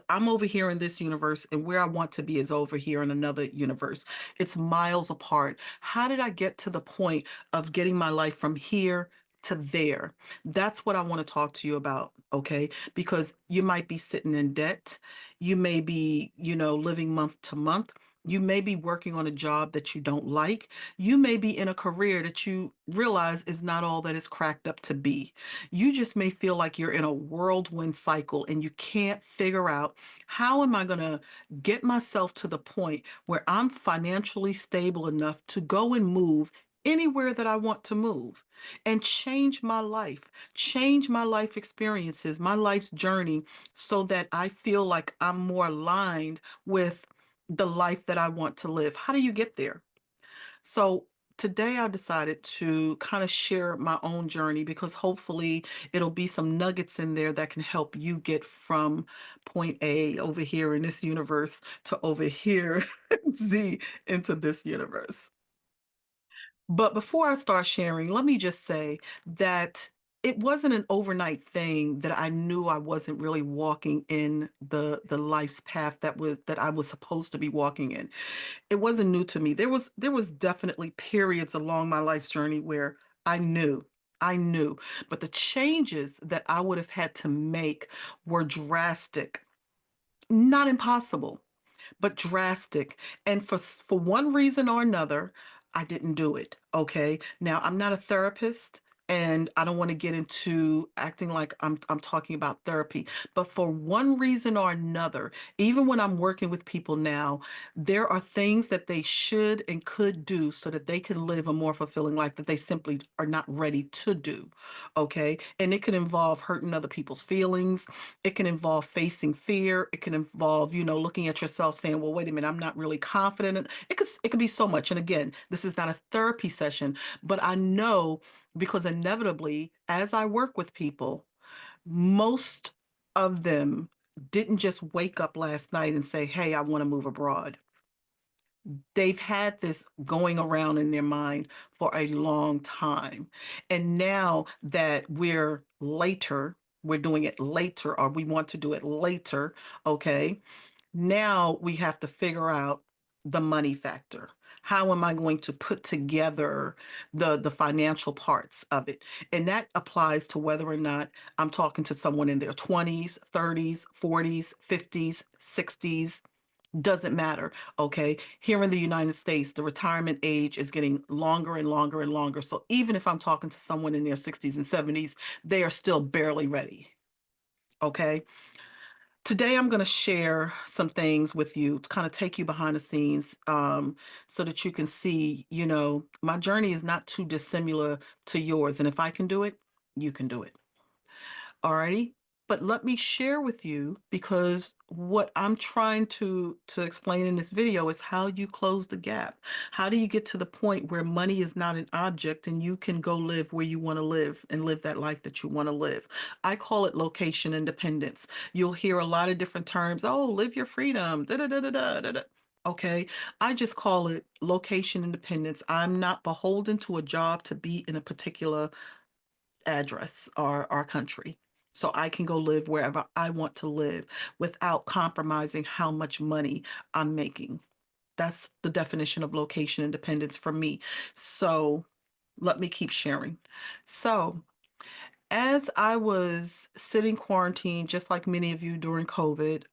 I'm over here in this universe, and where I want to be is over here in another universe. It's miles apart. How did I get to the point of getting my life from here to there? That's what I want to talk to you about, okay? Because you might be sitting in debt. You may be, living month to month. You may be working on a job that you don't like. You may be in a career that you realize is not all that it's cracked up to be. You just may feel like you're in a whirlwind cycle and you can't figure out, how am I going to get myself to the point where I'm financially stable enough to go and move anywhere that I want to move and change my life experiences, my life's journey, so that I feel like I'm more aligned with the life that I want to live. How do you get there? So today I decided to kind of share my own journey, because hopefully it'll be some nuggets in there that can help you get from point A over here in this universe to over here, Z, into this universe. But before I start sharing, let me just say that it wasn't an overnight thing that I knew I wasn't really walking in the life's path that I was supposed to be walking in. It wasn't new to me. There was definitely periods along my life's journey where I knew. I knew, but the changes that I would have had to make were drastic. Not impossible, but drastic. And for one reason or another, I didn't do it. Okay. Now, I'm not a therapist, and I don't want to get into acting like I'm talking about therapy, but for one reason or another, even when I'm working with people now, there are things that they should and could do so that they can live a more fulfilling life that they simply are not ready to do. Okay. And it can involve hurting other people's feelings. It can involve facing fear. It can involve, looking at yourself saying, well, wait a minute, I'm not really confident. It could be so much. And again, this is not a therapy session, but I know, because inevitably, as I work with people, most of them didn't just wake up last night and say, hey, I want to move abroad. They've had this going around in their mind for a long time. And now that we're doing it later, or we want to do it later, okay? Now we have to figure out the money factor. How am I going to put together the financial parts of it? And that applies to whether or not I'm talking to someone in their 20s, 30s, 40s, 50s, 60s. Doesn't matter. Okay. Here in the United States, the retirement age is getting longer and longer and longer. So even if I'm talking to someone in their 60s and 70s, they are still barely ready. Okay. Today, I'm going to share some things with you to kind of take you behind the scenes, so that you can see, my journey is not too dissimilar to yours. And if I can do it, you can do it. Alrighty. But let me share with you, because what I'm trying to explain in this video is how you close the gap. How do you get to the point where money is not an object and you can go live where you want to live and live that life that you want to live? I call it location independence. You'll hear a lot of different terms. Oh, live your freedom. Da da da da da da. Da. Okay, I just call it location independence. I'm not beholden to a job to be in a particular address or our country. So I can go live wherever I want to live without compromising how much money I'm making. That's the definition of location independence for me. So let me keep sharing. So as I was sitting quarantined, just like many of you during COVID,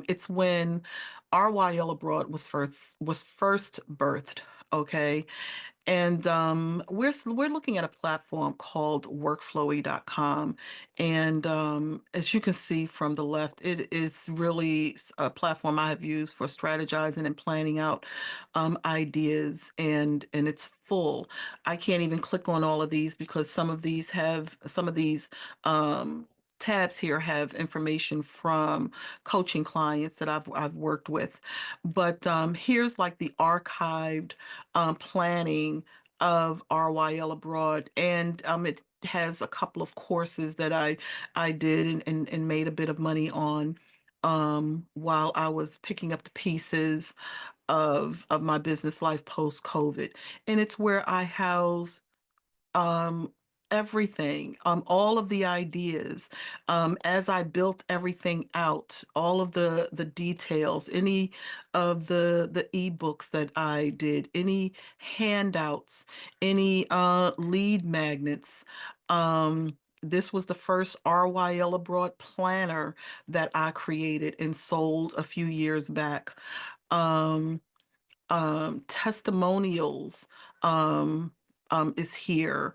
it's when RYL Abroad was first birthed. Okay, and we're looking at a platform called workflowy.com. And as you can see from the left, it is really a platform I have used for strategizing and planning out ideas, and it's full. I can't even click on all of these, because some of these tabs here have information from coaching clients that I've worked with. But here's like the archived planning of RYL Abroad, and it has a couple of courses that I did and made a bit of money on, while I was picking up the pieces of my business life post COVID. And it's where I house um, everything, all of the ideas, as I built everything out, all of the details, any of the ebooks that I did, any handouts, any lead magnets. This was the first RYL Abroad planner that I created and sold a few years back. Um, Testimonials um, is here.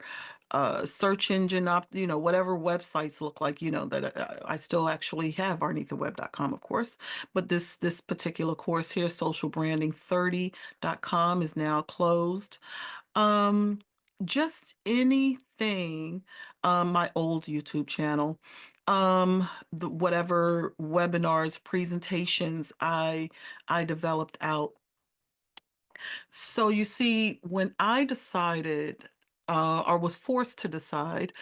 Search engine whatever websites look like, that I still actually have arnithaweb.com, of course. But this particular course here, socialbranding30.com, is now closed. Um, just anything, my old YouTube channel, whatever webinars, presentations I developed out. So you see, when I decided, or was forced to decide,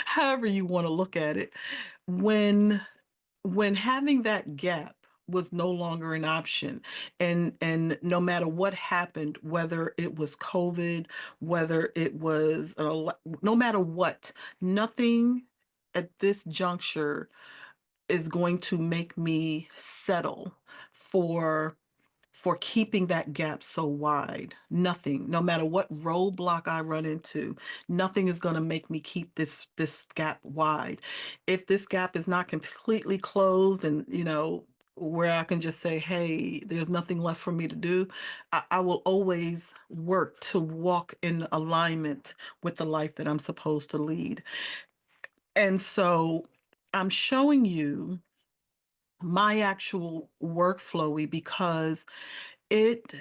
however you want to look at it, when having that gap was no longer an option, and no matter what happened, whether it was COVID, whether it was no matter what, nothing at this juncture is going to make me settle for keeping that gap so wide. Nothing, no matter what roadblock I run into, nothing is going to make me keep this gap wide. If this gap is not completely closed, and where I can just say, hey, there's nothing left for me to do, I will always work to walk in alignment with the life that I'm supposed to lead. And so I'm showing you my actual workflowy because it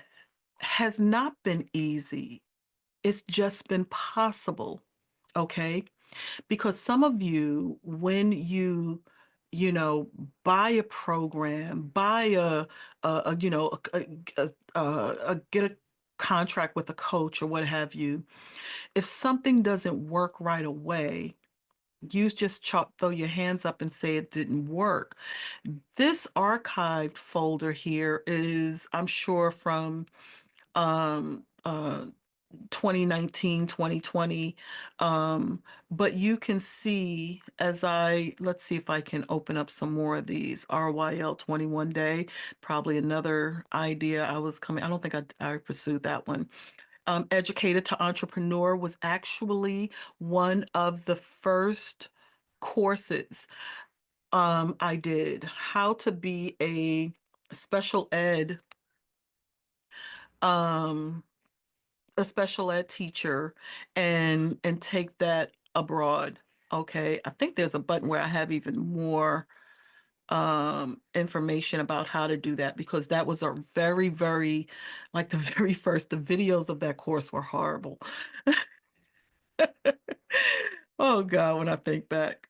has not been easy. It's just been possible. Okay. Because some of you, when you know, buy a program, buy a get a contract with a coach or what have you, if something doesn't work right away, you just throw your hands up and say it didn't work. This archived folder here is, I'm sure, from um, uh, 2019, 2020. But you can see, let's see if I can open up some more of these. RYL 21 day, probably another idea I don't think I pursued that one. Educated to Entrepreneur was actually one of the first courses I did. How to be a special ed um, special ed teacher and take that abroad. Okay, I think there's a button where I have even more information about how to do that, because that was a very, very, like, the very first, the videos of that course were horrible. Oh God, when I think back.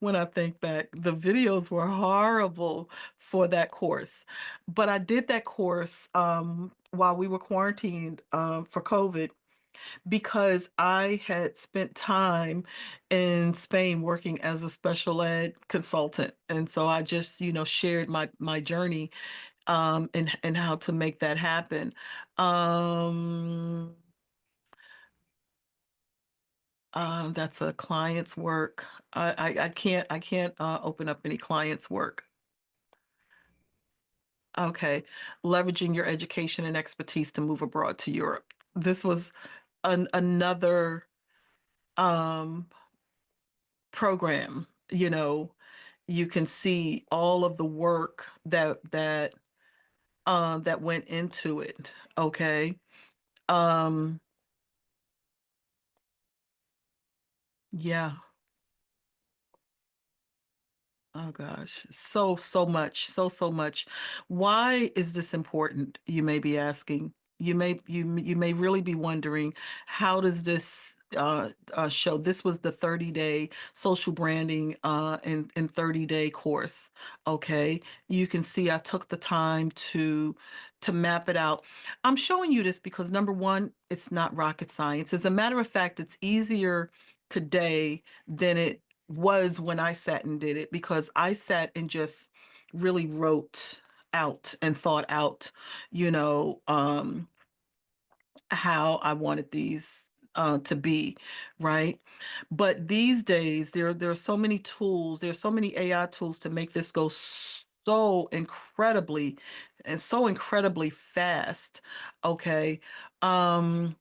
When I think back, the videos were horrible for that course. But I did that course while we were quarantined for COVID, because I had spent time in Spain working as a special ed consultant. And so I just, shared my journey and how to make that happen. Um, that's a client's work. I can't open up any client's work. Okay. Leveraging your education and expertise to move abroad to Europe. This was another um, program. You can see all of the work that went into it. Okay. Um, yeah. Oh gosh, so much, so much. Why is this important? You may be asking. You may really be wondering, how does this show? This was the 30-day social branding in 30-day course. Okay, you can see I took the time to map it out. I'm showing you this because, number one, it's not rocket science. As a matter of fact, it's easier today than it was when I sat and did it, because I sat and just really wrote out and thought out, you know, um, how I wanted to be, right? But these days, there are so many tools, there's so many AI tools to make this go so incredibly and so incredibly fast. Okay. Um,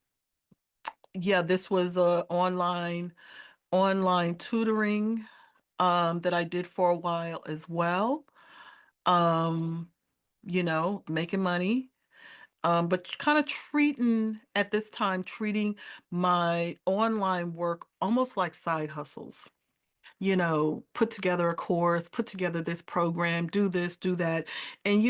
yeah, this was a online tutoring that I did for a while as well. Um, making money. But kind of treating at this time, treating my online work almost like side hustles. Put together a course, put together this program, do this, do that, and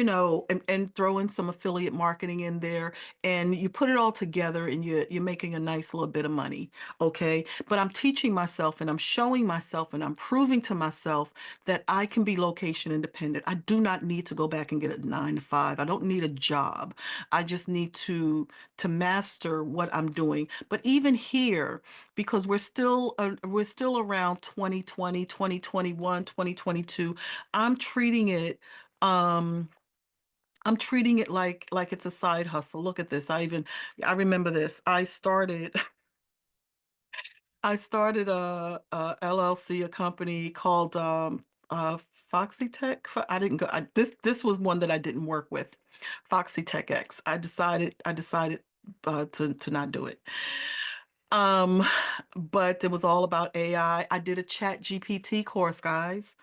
and throw in some affiliate marketing in there, and you put it all together, and you're making a nice little bit of money, okay? But I'm teaching myself, and I'm showing myself, and I'm proving to myself that I can be location independent. I do not need to go back and get a 9 to 5. I don't need a job. I just need to master what I'm doing. But even here, because we're still around 2020, 2021, 2022. I'm treating it um I'm treating it like it's a side hustle. Look at this. I remember this. I started a LLC, a company called Foxy Tech. I didn't go this was one that I didn't work with. Foxy Tech X. I decided to not do it. Um, but it was all about AI. I did a Chat GPT course, guys.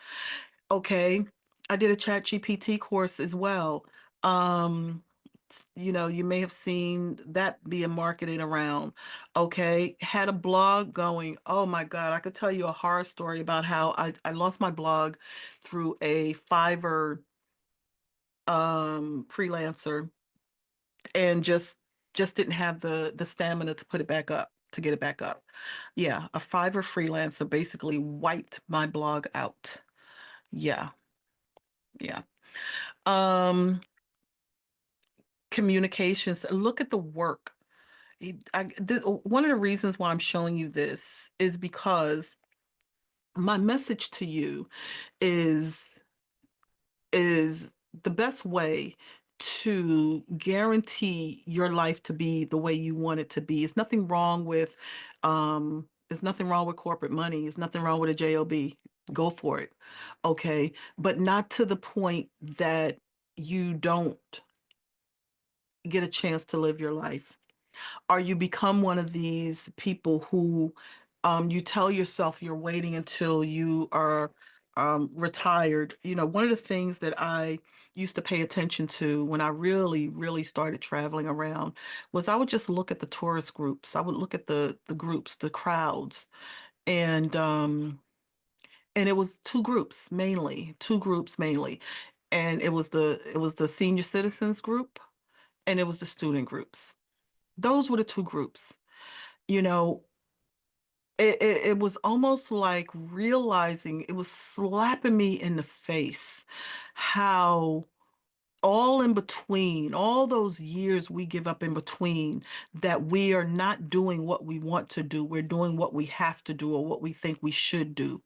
Okay. I did a Chat GPT course as well. You may have seen that being marketed around. Okay. Had a blog going. Oh my God. I could tell you a horror story about how I lost my blog through a Fiverr freelancer, and just didn't have the stamina to put it back up, to get it back up. Yeah, a Fiverr freelancer basically wiped my blog out. Yeah, yeah. Um, Communications. Look at the work. One of the reasons why I'm showing you this is because my message to you is is the best way to guarantee your life to be the way you want it to be. There's nothing wrong with corporate money. There's nothing wrong with a job. Go for it. Okay. But not to the point that you don't get a chance to live your life, or you become one of these people who you tell yourself you're waiting until you are retired. One of the things that I used to pay attention to when I really, really started traveling around was I would just look at the tourist groups. I would look at the groups, the crowds, and it was two groups mainly, and it was the senior citizens group, and it was the student groups. Those were the two groups. You know, it was almost like realizing, it was slapping me in the face how all in between, all those years we give up in between, that we are not doing what we want to do. We're doing what we have to do or what we think we should do.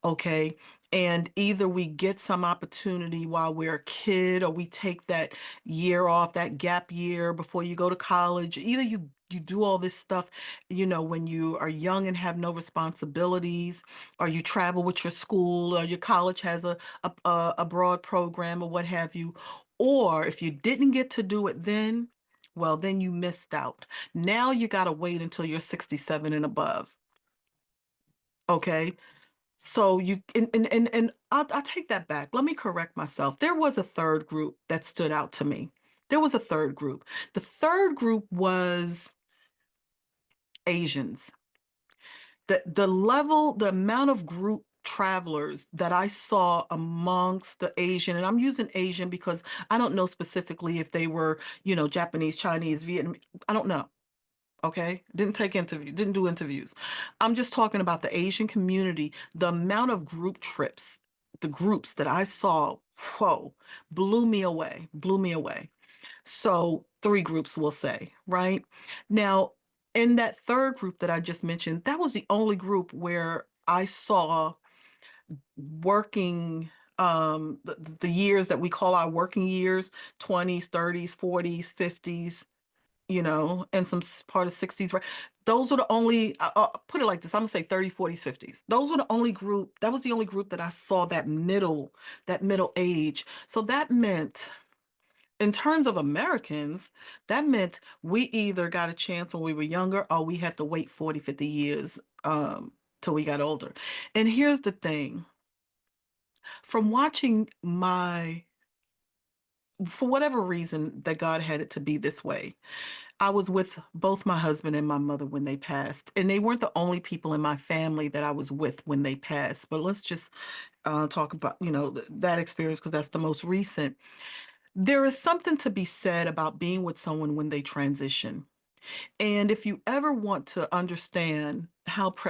Okay. And either we get some opportunity while we're a kid, or we take that year off, that gap year before you go to college. Either you do all this stuff, when you are young and have no responsibilities, or you travel with your school, or your college has a broad program, or what have you. Or if you didn't get to do it then, well, then you missed out. Now you got to wait until you're 67 and above. Okay. So and I'll take that back. Let me correct myself. There was a third group that stood out to me. There was a third group. The third group was Asians. The amount of group travelers that I saw amongst the Asian, and I'm using Asian because I don't know specifically if they were, Japanese, Chinese, Vietnam. I don't know. Okay. Didn't do interviews. I'm just talking about the Asian community. The amount of group trips, the groups that I saw, whoa, blew me away. So three groups, we'll say, right? Now, in that third group that I just mentioned, that was the only group where I saw working, the years that we call our working years, 20s, 30s, 40s, 50s, and some part of 60s, right? Those were the only, put it like this, I'm gonna say 30s, 40s, 50s. Those were the only group, that was the only group that I saw that middle age. So that meant, in terms of Americans, that meant we either got a chance when we were younger or we had to wait 40, 50 years till we got older. And here's the thing, from watching for whatever reason that God had it to be this way, I was with both my husband and my mother when they passed, and they weren't the only people in my family that I was with when they passed. But let's just talk about, that experience because that's the most recent. There is something to be said about being with someone when they transition. And if you ever want to understand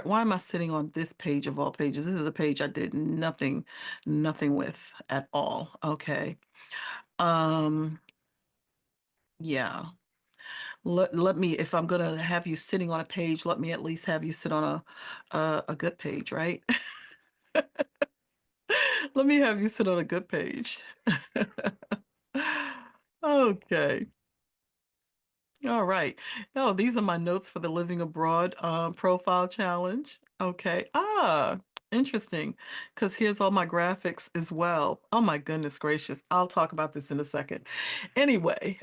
why am I sitting on this page of all pages? This is a page I did nothing with at all. Okay. Um, yeah. Let me, if I'm gonna have you sitting on a page, let me at least have you sit on a good page, right? Let me have you sit on a good page. Okay. All right. Oh, these are my notes for the Living Abroad profile challenge. Okay. Interesting. Because here's all my graphics as well. Oh my goodness gracious. I'll talk about this in a second. Anyway,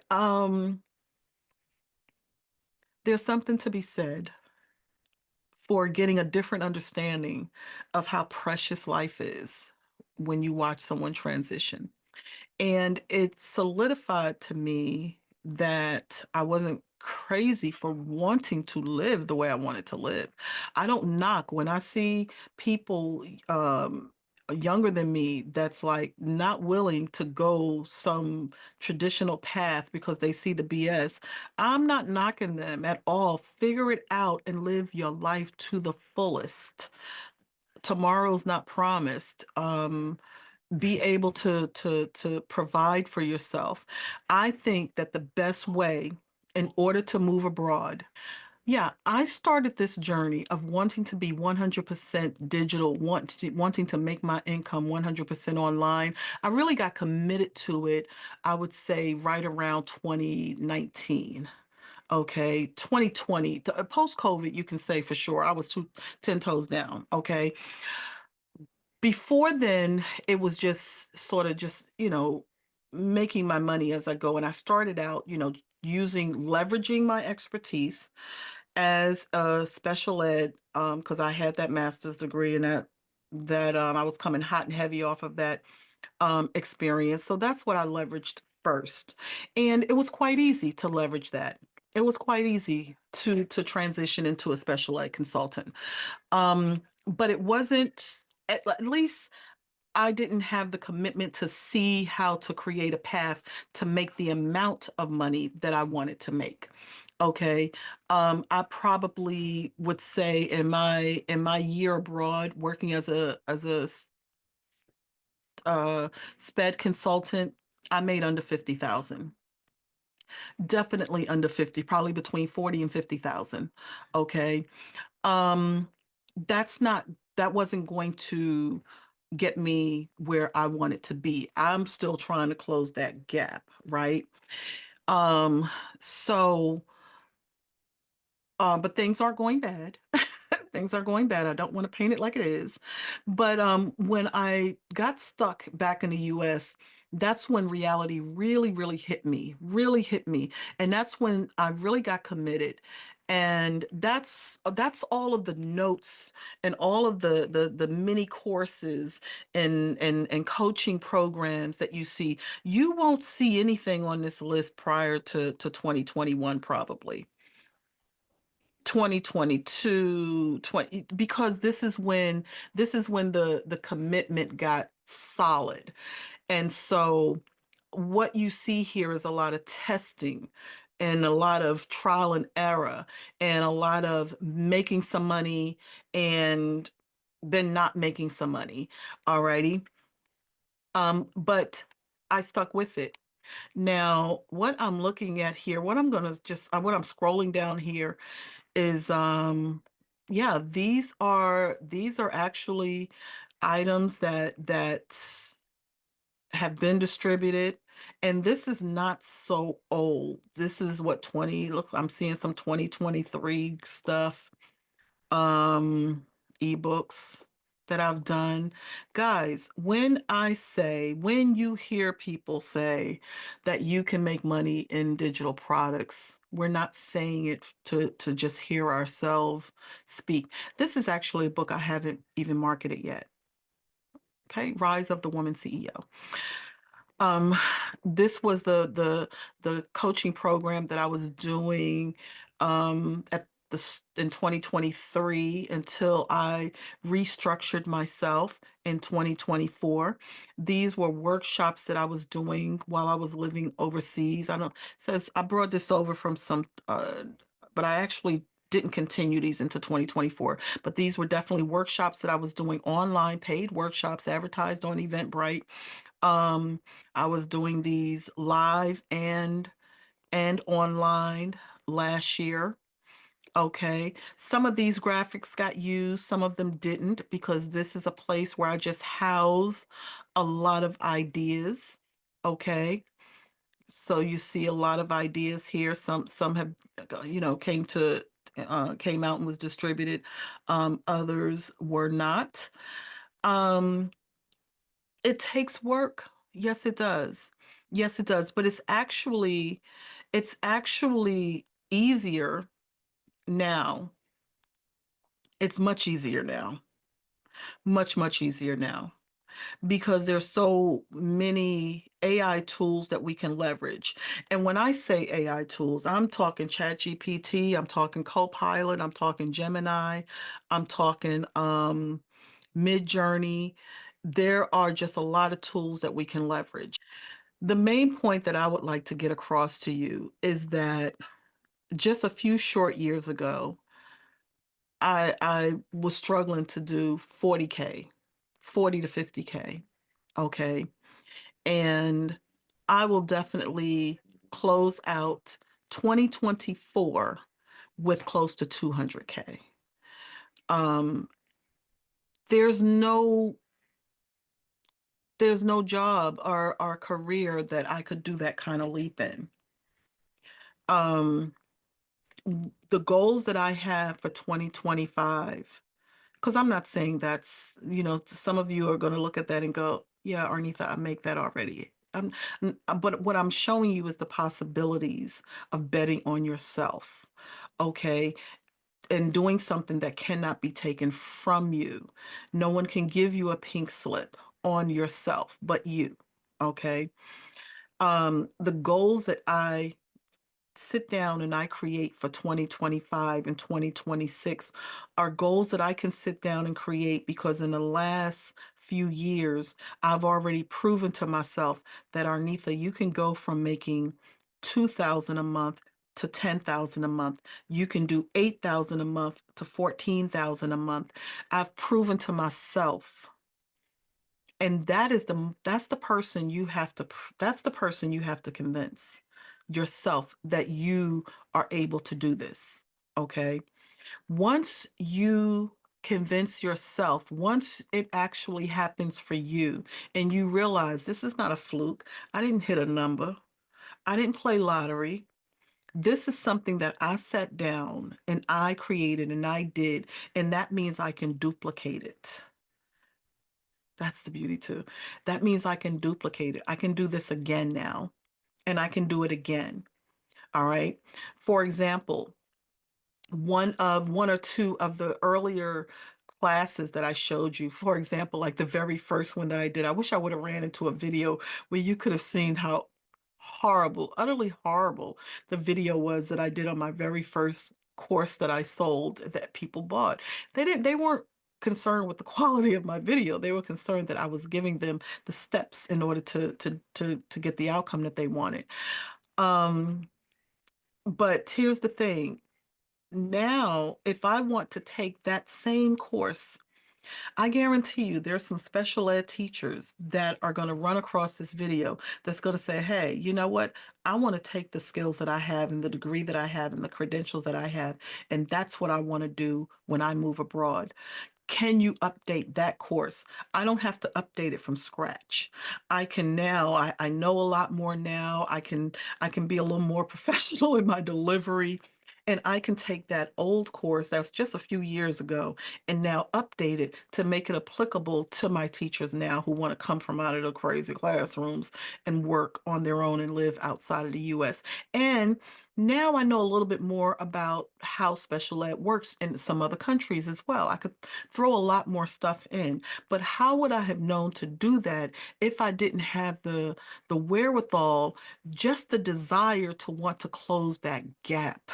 there's something to be said for getting a different understanding of how precious life is when you watch someone transition. And it solidified to me that I wasn't crazy for wanting to live the way I wanted to live. I don't knock when I see people younger than me that's like not willing to go some traditional path because they see the BS. I'm not knocking them at all. Figure it out and live your life to the fullest. Tomorrow's not promised. Be able to provide for yourself. I think that the best way in order to move abroad, yeah, I started this journey of wanting to be 100% digital, wanting to make my income 100% online. I really got committed to it, I would say right around 2019. Okay, 2020, post COVID, you can say for sure I was 10 toes down. Okay, before then, it was just sort of just, making my money as I go. And I started out, leveraging my expertise as a special ed, because I had that master's degree and that I was coming hot and heavy off of that experience. So that's what I leveraged first. And it was quite easy to leverage that. It was quite easy to transition into a special ed consultant. But it wasn't, at least I didn't have the commitment to see how to create a path to make the amount of money that I wanted to make. Okay. I probably would say in my year abroad working as a sped consultant, I made under 50,000. Definitely under 50, probably between 40 and 50,000. Okay. Um, that's not that wasn't going to get me where I wanted to be. I'm still trying to close that gap, right? Um, so, but things aren't going bad. Things are going bad. I don't want to paint it like it is. But when I got stuck back in the US, that's when reality really really hit me. And that's when I really got committed. And that's all of the notes and all of the mini courses and coaching programs that you see. You won't see anything on this list prior to 2021 probably. 2022, 20, because this is when the commitment got solid. And so what you see here is a lot of testing and a lot of trial and error and a lot of making some money and then not making some money. Alrighty. But I stuck with it. Now, what I'm looking at here, what I'm scrolling down here is yeah, these are actually items that have been distributed. And this is not so old. This is what 20, look, I'm seeing some 2023 stuff, um, ebooks that I've done. Guys, when you hear people say that you can make money in digital products, we're not saying it to just hear ourselves speak. This is actually a book I haven't even marketed yet. Okay, Rise of the Woman CEO. Um, this was the coaching program that I was doing at in 2023 until I restructured myself in 2024. These were workshops that I was doing while I was living overseas. I don't says I brought this over from some but I actually didn't continue these into 2024, but these were definitely workshops that I was doing online, paid workshops advertised on Eventbrite. um, I was doing these live and online last year. Okay. Some of these graphics got used, some of them didn't, because this is a place where I just house a lot of ideas. Okay. So you see a lot of ideas here. Some have came out and was distributed. Others were not. Um, It takes work. Yes, it does. Yes, it does. But it's actually easier now. It's much easier now. Much, much easier now because there's so many AI tools that we can leverage. And when I say AI tools, I'm talking ChatGPT, I'm talking Copilot, I'm talking Gemini, I'm talking Midjourney. There are just a lot of tools that we can leverage. The main point that I would like to get across to you is that just a few short years ago, I was struggling to do 40K, 40 to 50K. Okay. And I will definitely close out 2024 with close to 200K. Um, there's no there's no job or career that I could do that kind of leap in. Um, the goals that I have for 2025, because I'm not saying some of you are going to look at that and go, yeah, Arnitha, I make that already. But what I'm showing you is the possibilities of betting on yourself, okay, and doing something that cannot be taken from you. No one can give you a pink slip on yourself but you, okay? The goals that I sit down and I create for 2025 and 2026 are goals that I can sit down and create because in the last few years, I've already proven to myself that Arnitha, you can go from making 2,000 a month to 10,000 a month. You can do 8,000 a month to 14,000 a month. I've proven to myself, and that's the person you have to that's the person you have to convince yourself that you are able to do this. Okay, once you convince yourself, once it actually happens for you and you realize this is not a fluke, I didn't hit a number, I didn't play lottery, this is something that I sat down and I created and I did, and that means I can duplicate it. That's the beauty too. That means I can duplicate it. I can do this again now, and I can do it again. All right. For example, one or two of the earlier classes that I showed you, for example, like the very first one that I did, I wish I would have ran into a video where you could have seen how horrible, utterly horrible the video was that I did on my very first course that I sold that people bought. They weren't concerned with the quality of my video. They were concerned that I was giving them the steps in order to get the outcome that they wanted. Um, but here's the thing. Now, if I want to take that same course, I guarantee you there's some special ed teachers that are going to run across this video that's going to say, hey, you know what? I want to take the skills that I have and the degree that I have and the credentials that I have, and that's what I want to do when I move abroad. Can you update that course? I don't have to update it from scratch. I can now, I know a lot more now. I can be a little more professional in my delivery. And I can take that old course that was just a few years ago and now update it to make it applicable to my teachers now who want to come from out of the crazy classrooms and work on their own and live outside of the US. And now I know a little bit more about how special ed works in some other countries as well. I could throw a lot more stuff in, but how would I have known to do that if I didn't have the wherewithal, just the desire to want to close that gap?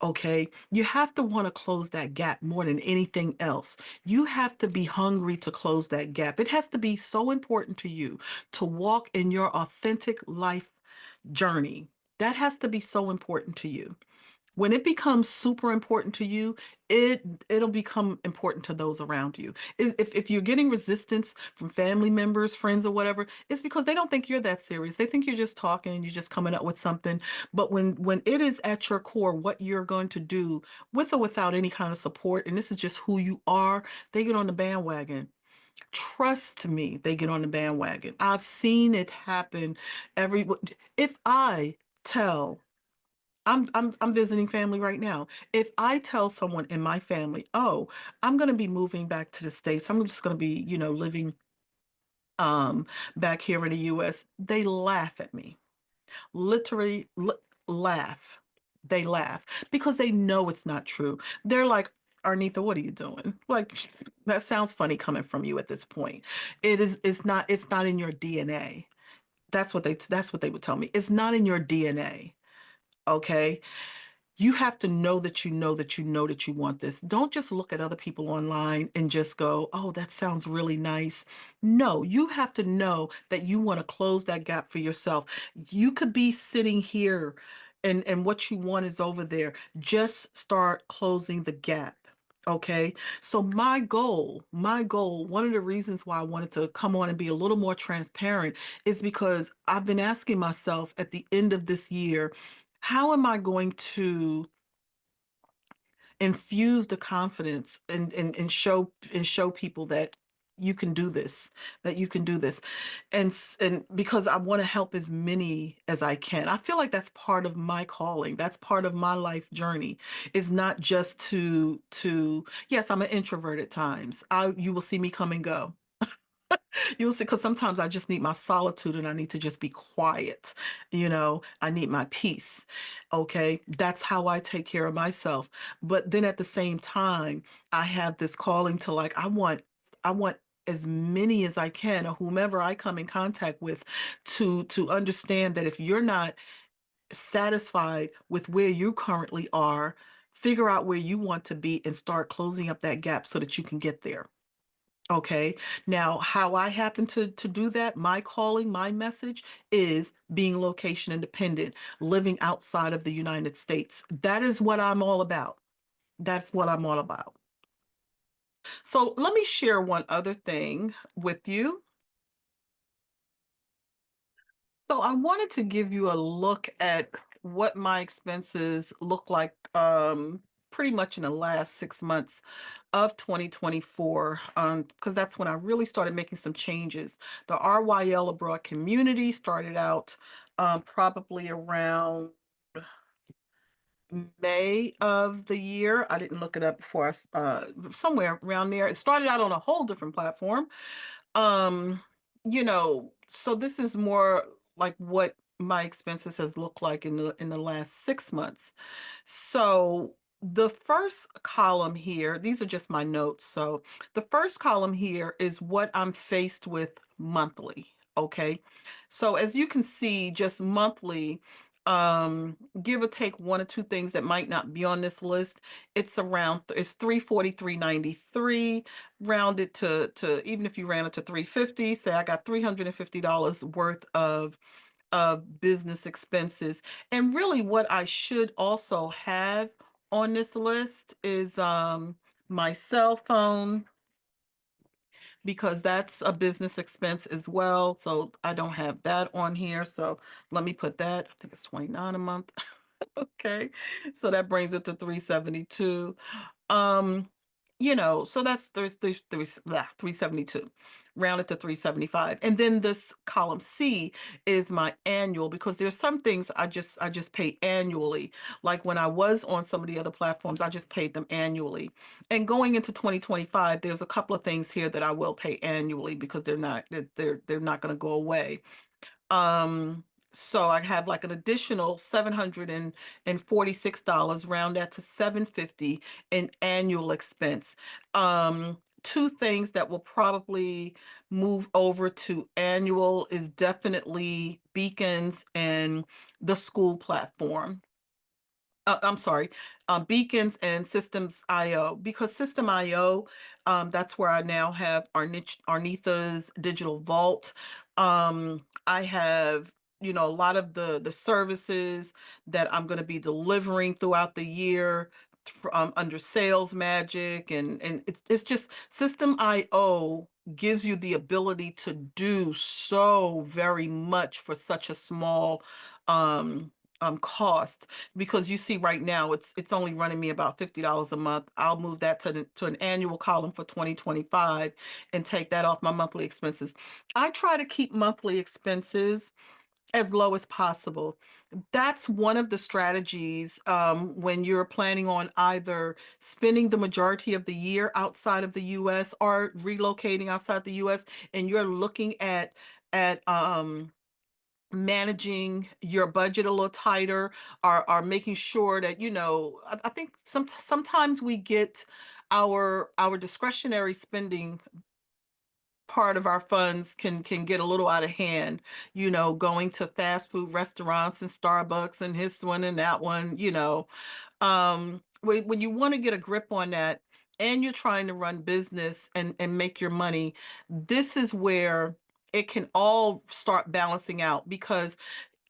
Okay, you have to want to close that gap more than anything else. You have to be hungry to close that gap. It has to be so important to you to walk in your authentic life journey. That has to be so important to you. When it becomes super important to you, it'll become important to those around you. If you're getting resistance from family members, friends, or whatever, it's because they don't think you're that serious. They think you're just talking, you're just coming up with something. But when it is at your core, what you're going to do with or without any kind of support, and this is just who you are, they get on the bandwagon. Trust me, they get on the bandwagon. I've seen it happen every if I tell I'm visiting family right now. If I tell someone in my family, "Oh, I'm going to be moving back to the States. I'm just going to be, living um back here in the US." They laugh at me. Literally laugh. They laugh because they know it's not true. They're like, "Arnitha, what are you doing?" Like that sounds funny coming from you at this point. It's not in your DNA. That's what they would tell me. It's not in your DNA. Okay? You have to know that you know that you know that you want this. Don't just look at other people online and just go, "Oh, that sounds really nice." No, you have to know that you want to close that gap for yourself. You could be sitting here and what you want is over there. Just start closing the gap. Okay. So my goal, one of the reasons why I wanted to come on and be a little more transparent is because I've been asking myself at the end of this year, how am I going to infuse the confidence and show people that you can do this, that you can do this, and because I want to help as many as I can. I feel like that's part of my calling. That's part of my life journey. Is not just to yes, I'm an introvert at times. You will see me come and go. You'll see, because sometimes I just need my solitude and I need to just be quiet. I need my peace. Okay. That's how I take care of myself. But then at the same time, I have this calling to like, I want as many as I can or whomever I come in contact with to understand that if you're not satisfied with where you currently are, figure out where you want to be and start closing up that gap so that you can get there. Okay. Now, how I happen to do that, my calling, my message is being location independent, living outside of the United States. That is what I'm all about. That's what I'm all about. So let me share one other thing with you. So I wanted to give you a look at what my expenses look like pretty much in the last 6 months of 2024, because that's when I really started making some changes. The RYL Abroad community started out probably around May of the year. I didn't look it up before somewhere around there. It started out on a whole different platform. So this is more like what my expenses has looked like in the last 6 months. So the first column here, these are just my notes. So the first column here is what I'm faced with monthly. Okay. So as you can see, just monthly, give or take one or two things that might not be on this list, it's 343.93, rounded to even if you ran it to 350, say I got $350 worth of business expenses. And really what I should also have on this list is my cell phone, because that's a business expense as well. So I don't have that on here. So let me put that. I think it's 29 a month. Okay. So that brings it to 372. Um So there's 372, rounded to 375. And then this column C is my annual, because there's some things I just pay annually. Like when I was on some of the other platforms, I just paid them annually. And going into 2025, there's a couple of things here that I will pay annually because they're not going to go away. Um, so I have like an additional $746, round that to 750 in annual expense. Two things that will probably move over to annual is definitely Beacons and the school platform. I'm sorry, Beacons and Systems IO, because System IO, that's where I now have Arnitha's Digital Vault. I have, a lot of the services that I'm going to be delivering throughout the year under Sales Magic, and it's just System IO gives you the ability to do so very much for such a small cost, because you see right now it's only running me about $50 a month. I'll move that to an annual column for 2025 and take that off my monthly expenses. I try to keep monthly expenses as low as possible. That's one of the strategies when you're planning on either spending the majority of the year outside of the US or relocating outside the US, and you're looking at managing your budget a little tighter, or making sure that, I think sometimes we get our discretionary spending part of our funds can get a little out of hand, going to fast food restaurants and Starbucks and this one and that one, when you want to get a grip on that and you're trying to run business and make your money, this is where it can all start balancing out. Because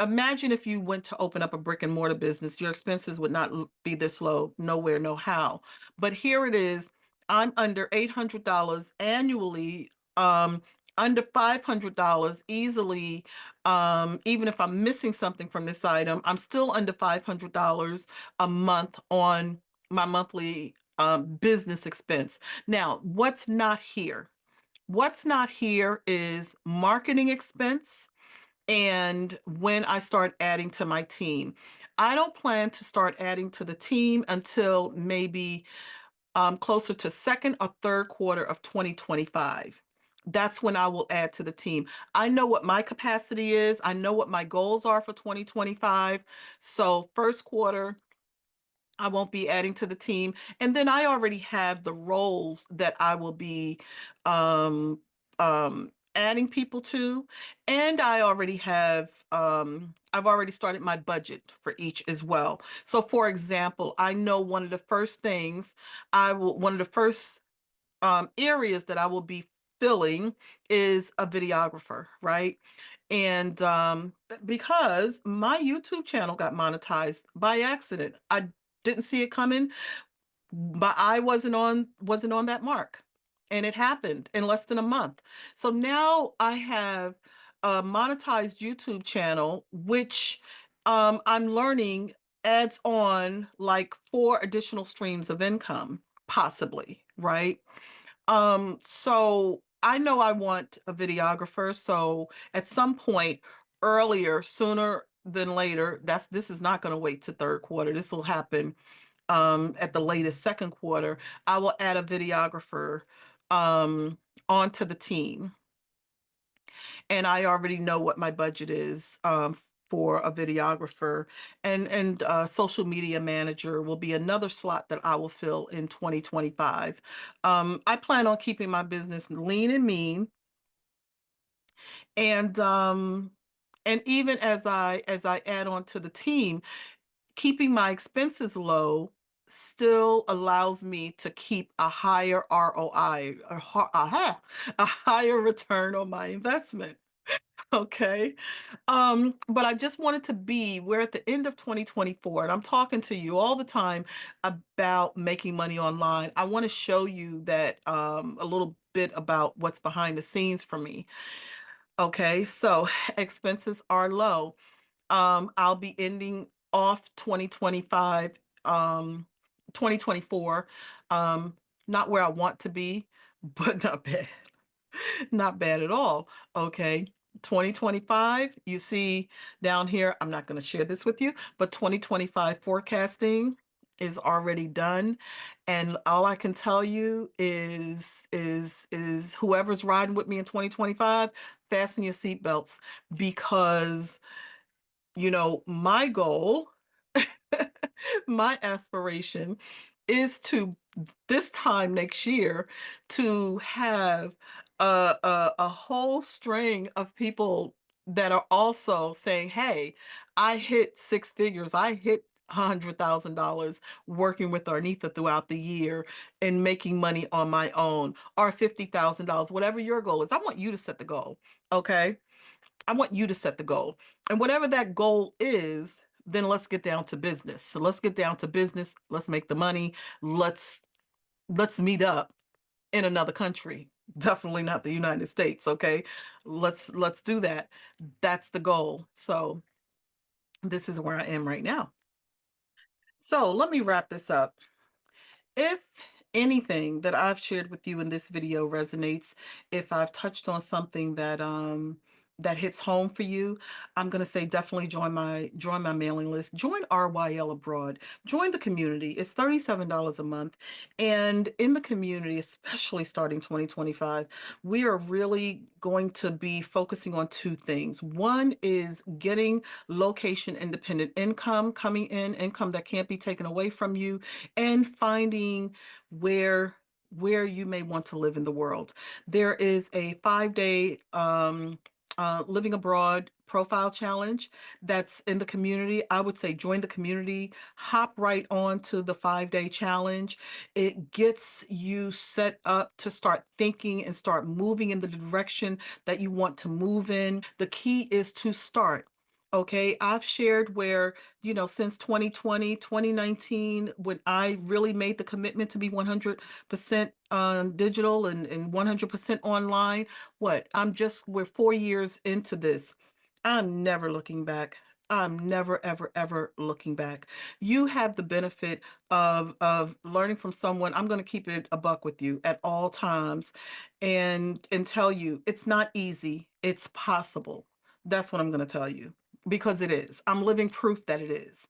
imagine if you went to open up a brick and mortar business, your expenses would not be this low, nowhere, no how. But here it is, I'm under $800 annually, um, under $500 easily. Even if I'm missing something from this item, I'm still under $500 a month on my monthly business expense. Now, what's not here? What's not here is marketing expense, and when I start adding to my team. I don't plan to start adding to the team until maybe closer to second or third quarter of 2025. That's when I will add to the team. I know what my capacity is. I know what my goals are for 2025. So first quarter, I won't be adding to the team. And then I already have the roles that I will be um, adding people to. And I've already started my budget for each as well. So for example, I know one of the first areas that I will be filling is a videographer, right? And because my YouTube channel got monetized by accident, I didn't see it coming. My eye wasn't on that mark, and it happened in less than a month. So now I have a monetized YouTube channel, which I'm learning adds on like four additional streams of income, possibly, right? So I know I want a videographer. So at some point earlier, sooner than later, this is not going to wait to third quarter. This will happen at the latest second quarter. I will add a videographer um onto the team. And I already know what my budget is for a videographer, and social media manager will be another slot that I will fill in 2025. I plan on keeping my business lean and mean, and even as I add on to the team, keeping my expenses low still allows me to keep a higher ROI, a higher return on my investment. Okay. But I just wanted to we're at the end of 2024, and I'm talking to you all the time about making money online. I want to show you that a little bit about what's behind the scenes for me. Okay, so expenses are low. I'll be ending off 2025, 2024, Not where I want to be, but not bad. Not bad at all. Okay. 2025, you see down here, I'm not going to share this with you, but 2025 forecasting is already done. And all I can tell you is whoever's riding with me in 2025, fasten your seatbelts because my goal, my aspiration is to this time next year to have a whole string of people that are also saying, hey, I hit six figures, I hit $100,000 working with Arnitha throughout the year and making money on my own, or $50,000, whatever your goal is. I want you to set the goal. Okay. I want you to set the goal. And whatever that goal is, then let's get down to business. So let's get down to business. Let's make the money. Let's meet up in another country. Definitely not the United States, okay? Let's do that. That's the goal. So this is where I am right now. So let me wrap this up. If anything that I've shared with you in this video resonates, if I've touched on something that hits home for you, I'm going to say definitely join my mailing list. Join RYL Abroad. Join the community. It's $37 a month. And in the community, especially starting 2025, we are really going to be focusing on two things. One is getting location independent income coming in, income that can't be taken away from you, and finding where you may want to live in the world. There is a 5-day living abroad profile challenge that's in the community. I would say join the community, hop right on to the 5-day challenge. It gets you set up to start thinking and start moving in the direction that you want to move in. The key is to start. Okay, I've shared where, since 2020, 2019, when I really made the commitment to be 100% digital and 100% online, we're 4 years into this. I'm never looking back. I'm never, ever, ever looking back. You have the benefit of learning from someone. I'm going to keep it a buck with you at all times and tell you it's not easy. It's possible. That's what I'm going to tell you because it is. I'm living proof that it is.